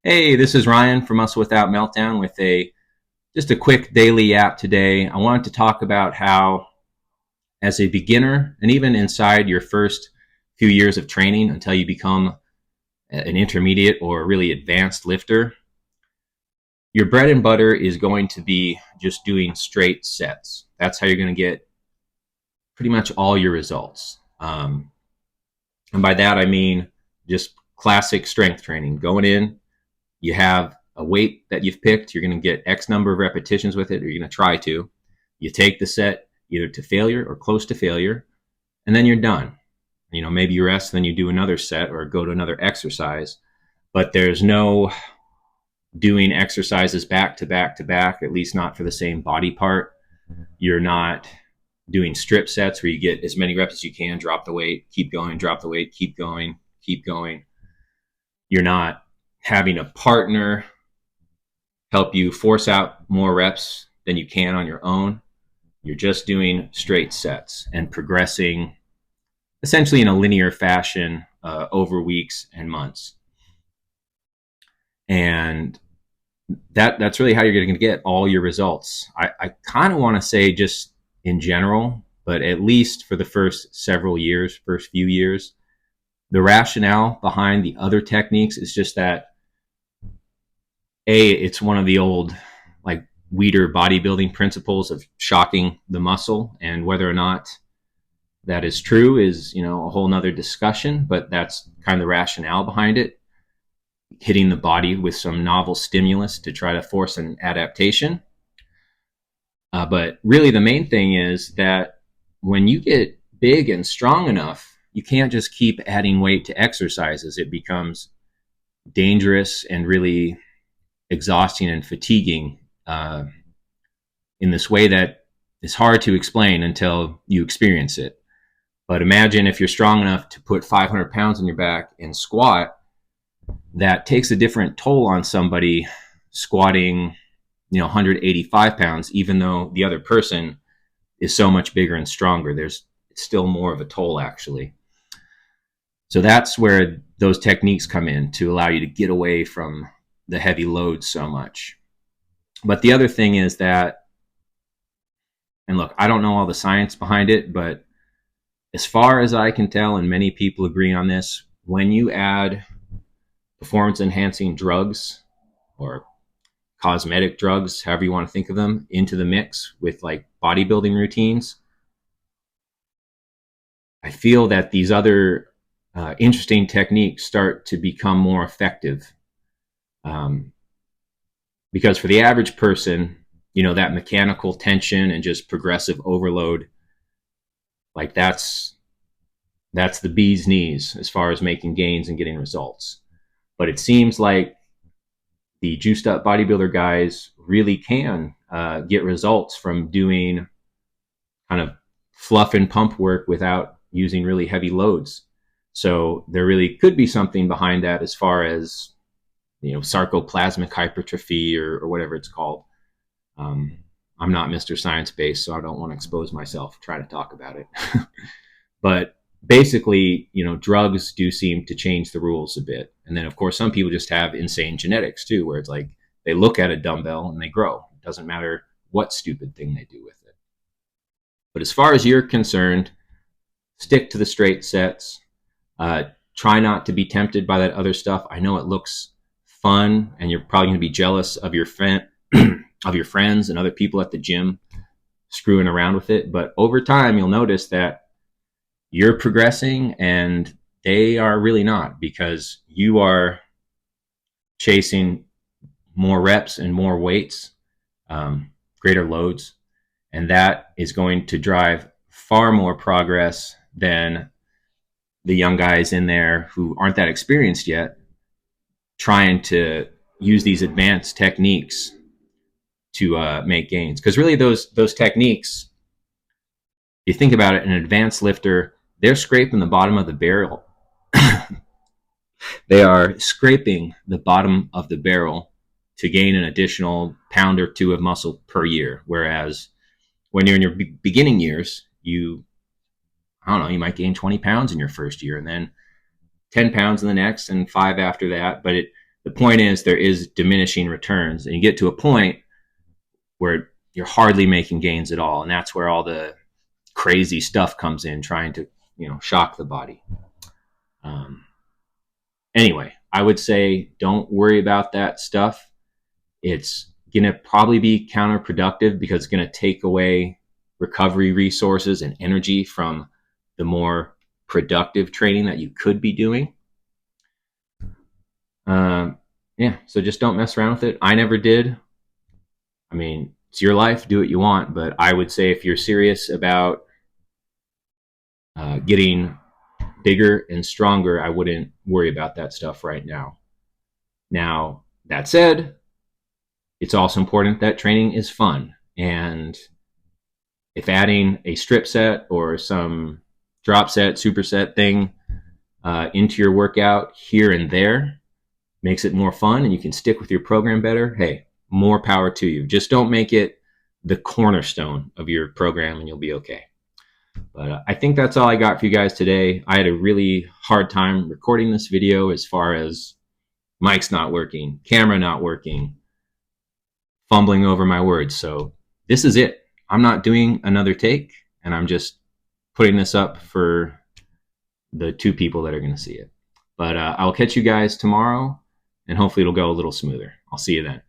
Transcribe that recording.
Hey, this is Ryan from Muscle Without Meltdown with just a quick daily YAP today. I wanted to talk about how, as a beginner, and even inside your first few years of training until you become an intermediate or really advanced lifter, your bread and butter is going to be just doing straight sets. That's how you're going to get pretty much all your results. And by that, I mean just classic strength training. Going in, you have a weight that you've picked. You're going to get X number of repetitions with it, or you're going to try to. You take the set either to failure or close to failure, and then you're done. Maybe you rest, then you do another set or go to another exercise. But there's no doing exercises back to back to back, at least not for the same body part. You're not doing strip sets where you get as many reps as you can, drop the weight, keep going, drop the weight, keep going, keep going. You're not having a partner help you force out more reps than you can on your own. You're just doing straight sets and progressing essentially in a linear fashion over weeks and months. And that's really how you're going to get all your results. I kind of want to say just in general, but at least for the first several years, first few years, the rationale behind the other techniques is just that it's one of the old like Weider bodybuilding principles of shocking the muscle, and whether or not that is true is a whole nother discussion, but that's kind of the rationale behind it, hitting the body with some novel stimulus to try to force an adaptation. But really the main thing is that when you get big and strong enough, you can't just keep adding weight to exercises. It becomes dangerous and really exhausting and fatiguing in this way that is hard to explain until you experience it. But imagine if you're strong enough to put 500 pounds on your back and squat, that takes a different toll on somebody squatting 185 pounds, even though the other person is so much bigger and stronger. There's still more of a toll, actually. So that's where those techniques come in, to allow you to get away from the heavy load so much. But the other thing is that, and look, I don't know all the science behind it, but as far as I can tell, and many people agree on this, when you add performance enhancing drugs or cosmetic drugs, however you want to think of them, into the mix with like bodybuilding routines, I feel that these other interesting techniques start to become more effective. Because for the average person, that mechanical tension and just progressive overload, like that's the bee's knees as far as making gains and getting results. But it seems like the juiced up bodybuilder guys really can get results from doing kind of fluff and pump work without using really heavy loads. So there really could be something behind that as far as sarcoplasmic hypertrophy or whatever it's called. I'm not Mr. Science Based, so I don't want to expose myself trying to talk about it. But basically, drugs do seem to change the rules a bit. And then, of course, some people just have insane genetics too, where it's like they look at a dumbbell and they grow. It doesn't matter what stupid thing they do with it. But as far as you're concerned, stick to the straight sets. Try not to be tempted by that other stuff. I know it looks fun, and you're probably going to be jealous of your of your friends and other people at the gym screwing around with it. But over time, you'll notice that you're progressing and they are really not, because you are chasing more reps and more weights, greater loads, and that is going to drive far more progress than the young guys in there who aren't that experienced yet, trying to use these advanced techniques to make gains. Because really those techniques, you think about it, an advanced lifter, they're scraping the bottom of the barrel. They are scraping the bottom of the barrel to gain an additional pound or two of muscle per year. Whereas when you're in your beginning years, you might gain 20 pounds in your first year, and then 10 pounds in the next, and 5 after that. But the point is there is diminishing returns, and you get to a point where you're hardly making gains at all, and that's where all the crazy stuff comes in, trying to shock the body. Anyway, I would say don't worry about that stuff. It's going to probably be counterproductive because it's going to take away recovery resources and energy from the more productive training that you could be doing. Yeah, so just don't mess around with it. I never did. I mean, it's your life, do what you want, but I would say if you're serious about getting bigger and stronger, I wouldn't worry about that stuff right now. Now, that said, it's also important that training is fun. And if adding a strip set or some drop set, superset thing into your workout here and there makes it more fun and you can stick with your program better, hey, more power to you. Just don't make it the cornerstone of your program and you'll be okay. But I think that's all I got for you guys today. I had a really hard time recording this video as far as mic's not working, camera not working, fumbling over my words. So this is it. I'm not doing another take, and I'm just putting this up for the 2 people that are going to see it. But I'll catch you guys tomorrow, and hopefully it'll go a little smoother. I'll see you then.